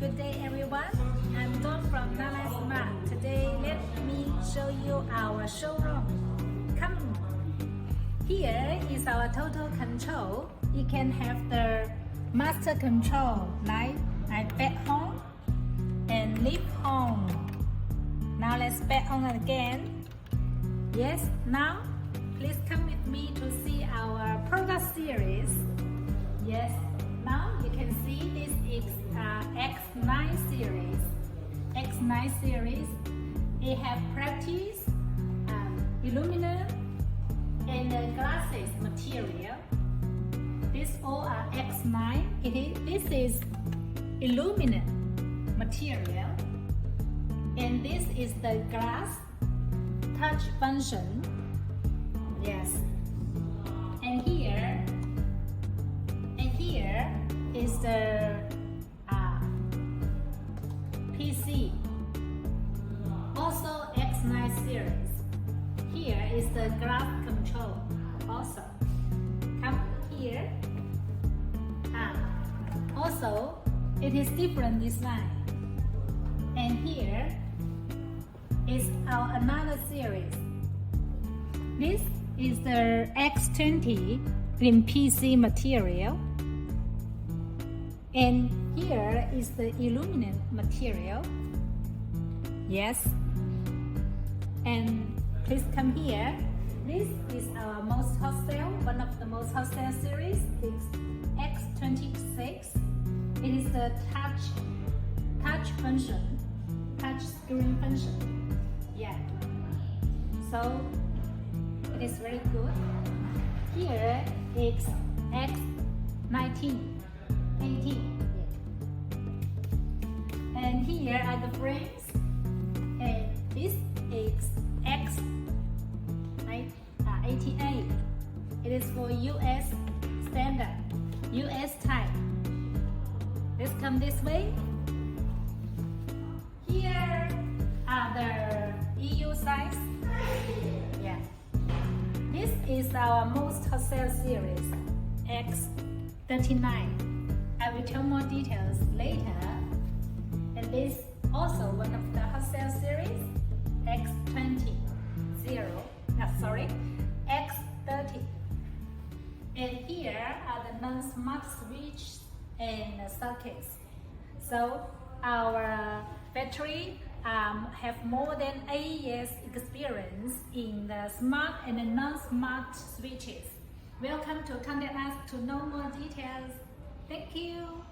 Good day everyone, I'm Dawn from NaLite Smart. Today let me show you our showroom. Come! Here is our total control. You can have the master control like iPad home and leave home. Now let's back on again. Yes, now please come with me to see our product series. Yes, now you can see this is X9 series. X9 series, it have practice, aluminum, and glasses material. These all are X9. This is aluminum material, and this is the glass touch function. Yes, and here is the PC, also X9 series. Here is the glass control also. Come here. Also, it is different design. And here is our another series. This is the X20 in PC material. And here is the aluminum material. Yes. And please come here. This is our most hot sale, one of the most hot sale series. It's X26. It is the touch function, touch screen function. Yeah. So it is very good. Here is X19. 18. And here are the frames, and this is X88. It is for US standard, US type. Let's come this way. Here are the EU size. Yeah. This is our most hot sale series, X39. I will tell more details later. And this also one of the hot sale series, X30. X30. And here are the non-smart switch and sockets. So our factory have more than 8 years experience in the smart and the non-smart switches. Welcome to contact us to know more details. Thank you.